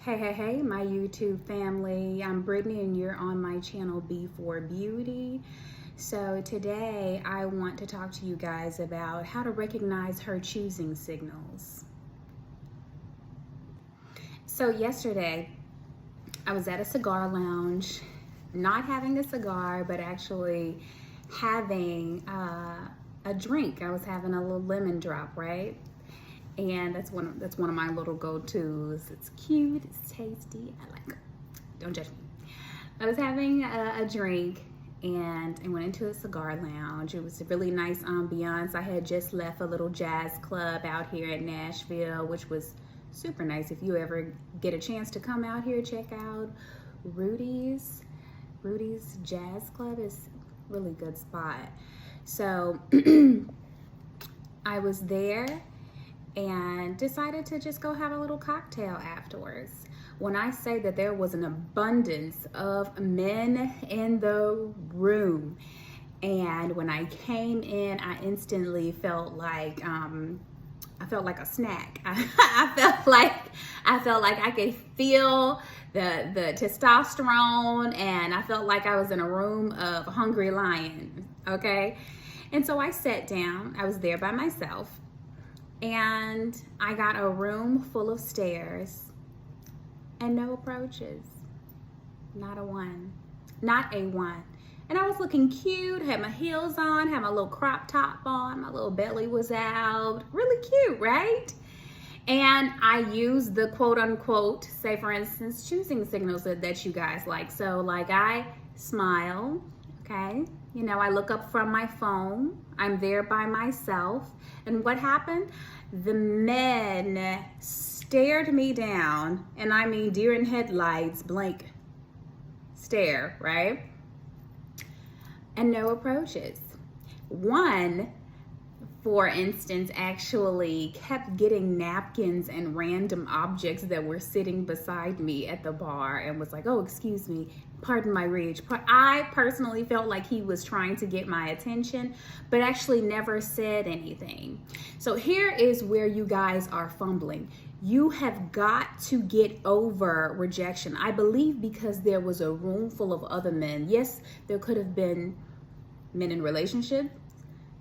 Hey, my YouTube family. I'm Brittany and you're on my channel B4 Beauty. So today I want to talk to you guys about how to recognize her choosing signals. So yesterday I was at a cigar lounge, not having a cigar, but actually having a drink. I was having a little lemon drop, right? And that's one of my little go-tos. It's cute, it's tasty, I like it. Don't judge me. I was having a drink and I went into a cigar lounge. It was a really nice ambiance. I had just left a little jazz club out here in Nashville, which was super nice. If you ever get a chance to come out here, check out Rudy's Jazz Club. Is a really good spot. So I was there and decided to just go have a little cocktail afterwards. When I say that there was an abundance of men in the room, and when I came in, I instantly felt like a snack. I felt like I could feel the testosterone, and I felt like I was in a room of hungry lions. Okay, and so I sat down. I was there by myself. And I got a room full of stairs and no approaches. Not a one. Not a one. And I was looking cute, had my heels on, had my little crop top on, my little belly was out. Really cute, right? And I used the quote unquote, say for instance, choosing signals that you guys like. So like I smile, okay? You know, I look up from my phone. I'm there by myself. And what happened? The men stared me down, and I mean deer in headlights, blank stare, right? And no approaches. One, for instance, actually kept getting napkins and random objects that were sitting beside me at the bar and was like, oh, excuse me, pardon my rage. I personally felt like he was trying to get my attention, but actually never said anything. So here is where you guys are fumbling. You have got to get over rejection. I believe because there was a room full of other men. Yes, there could have been men in relationships.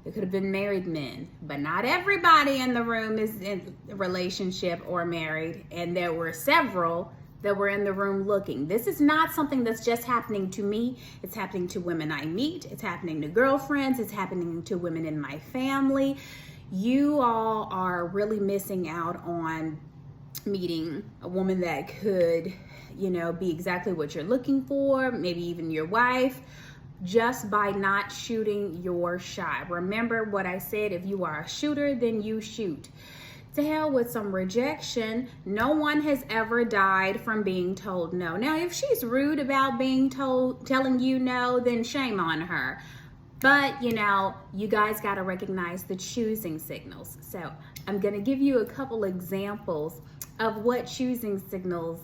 It could have been married men, but not everybody in the room is in a relationship or married. And there were several that were in the room looking. This is not something that's just happening to me. It's happening to women I meet. It's happening to girlfriends. It's happening to women in my family. You all are really missing out on meeting a woman that could, you know, be exactly what you're looking for, maybe even your wife, just by not shooting your shot. Remember what I said, if you are a shooter, then you shoot. To hell with some rejection. No one has ever died from being told no. Now, if she's rude about telling you no, then shame on her. But, you know, you guys got to recognize the choosing signals. So I'm going to give you a couple examples of what choosing signals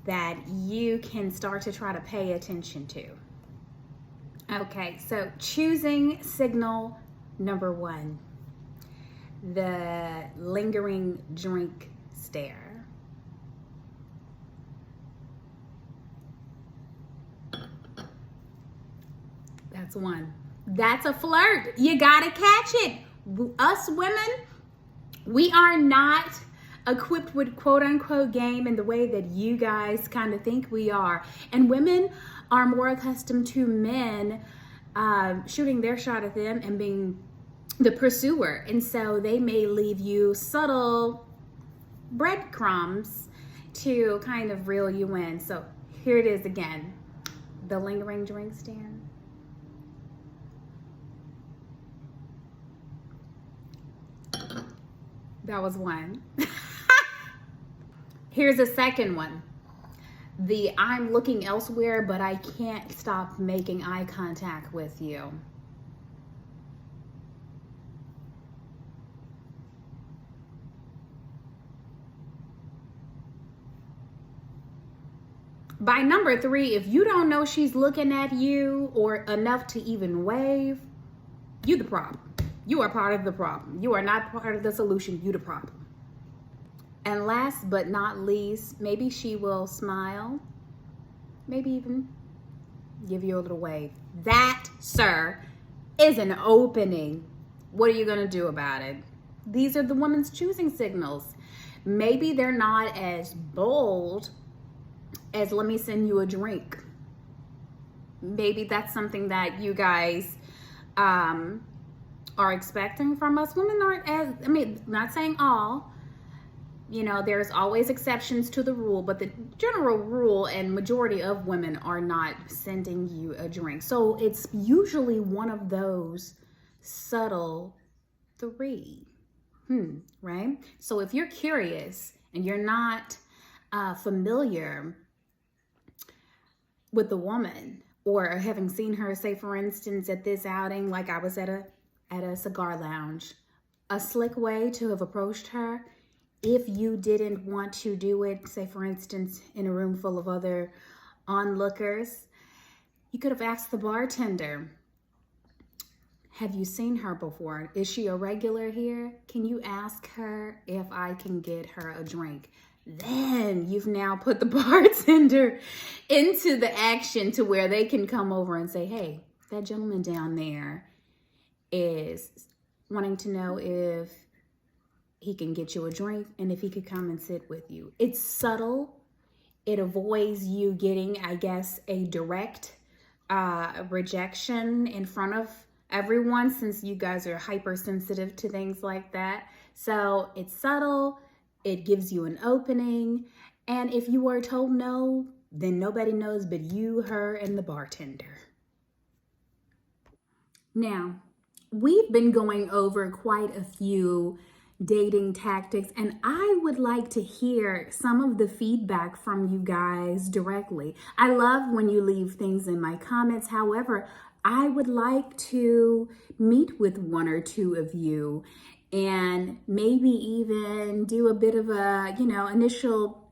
that you can start to try to pay attention to. Okay, so choosing signal number one, the lingering drink stare. That's one. That's a flirt. You gotta catch it. Us women, we are not equipped with quote unquote game in the way that you guys kind of think we are. And women are more accustomed to men shooting their shot at them and being the pursuer. And so they may leave you subtle breadcrumbs to kind of reel you in. So here it is again, the lingering drink stand. That was one. Here's a second one. The I'm looking elsewhere, but I can't stop making eye contact with you. By number three, if you don't know she's looking at you or enough to even wave, you the problem. You are part of the problem. You are not part of the solution. You the problem. And last but not least, maybe she will smile, maybe even give you a little wave. That, sir, is an opening. What are you going to do about it? These are the woman's choosing signals. Maybe they're not as bold as let me send you a drink. Maybe that's something that you guys are expecting from us. Women aren't as, I mean, not saying all, you know, there's always exceptions to the rule, but the general rule and majority of women are not sending you a drink. So it's usually one of those subtle three, right? So if you're curious and you're not familiar with the woman, or having seen her, say for instance, at this outing, like I was at a cigar lounge, a slick way to have approached her, if you didn't want to do it, say for instance, in a room full of other onlookers, you could have asked the bartender, have you seen her before? Is she a regular here? Can you ask her if I can get her a drink? Then you've now put the bartender into the action to where they can come over and say, hey, that gentleman down there is wanting to know if he can get you a drink and if he could come and sit with you. It's subtle. It avoids you getting, I guess, a direct rejection in front of everyone, since you guys are hypersensitive to things like that. So it's subtle. It gives you an opening. And if you are told no, then nobody knows but you, her, and the bartender. Now, we've been going over quite a few dating tactics, and I would like to hear some of the feedback from you guys directly. I love when you leave things in my comments. However, I would like to meet with one or two of you and maybe even do a bit of a, initial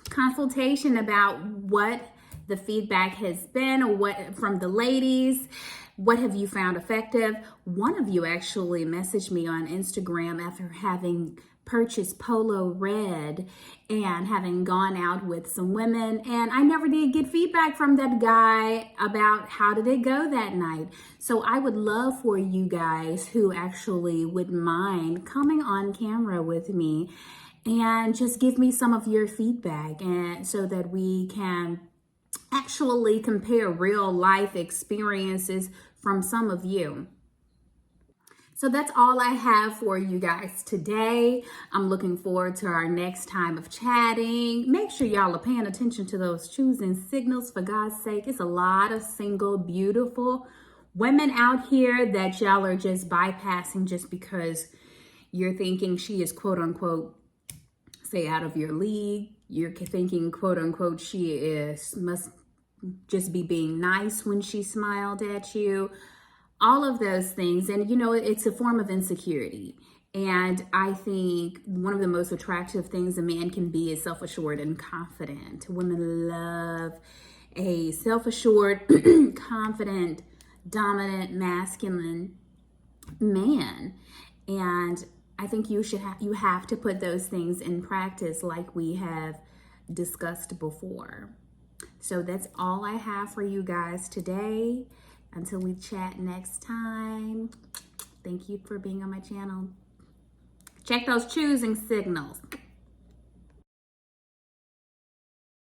consultation about what the feedback has been, or what from the ladies. What have you found effective? One of you actually messaged me on Instagram after having purchased Polo Red and having gone out with some women, and I never did get feedback from that guy about how did it go that night. So I would love for you guys who actually wouldn't mind coming on camera with me and just give me some of your feedback, and so that we can actually compare real life experiences from some of you. So that's all I have for you guys today. I'm looking forward to our next time of chatting. Make sure y'all are paying attention to those choosing signals, for God's sake. It's a lot of single, beautiful women out here that y'all are just bypassing just because you're thinking she is quote unquote, say, out of your league. You're thinking quote unquote she must just be being nice when she smiled at you. All of those things. And it's a form of insecurity. And I think one of the most attractive things a man can be is self-assured and confident. Women love a self-assured, confident, dominant, masculine man. And I think you have to put those things in practice, like we have discussed before. So that's all I have for you guys today. Until we chat next time, thank you for being on my channel. Check those choosing signals.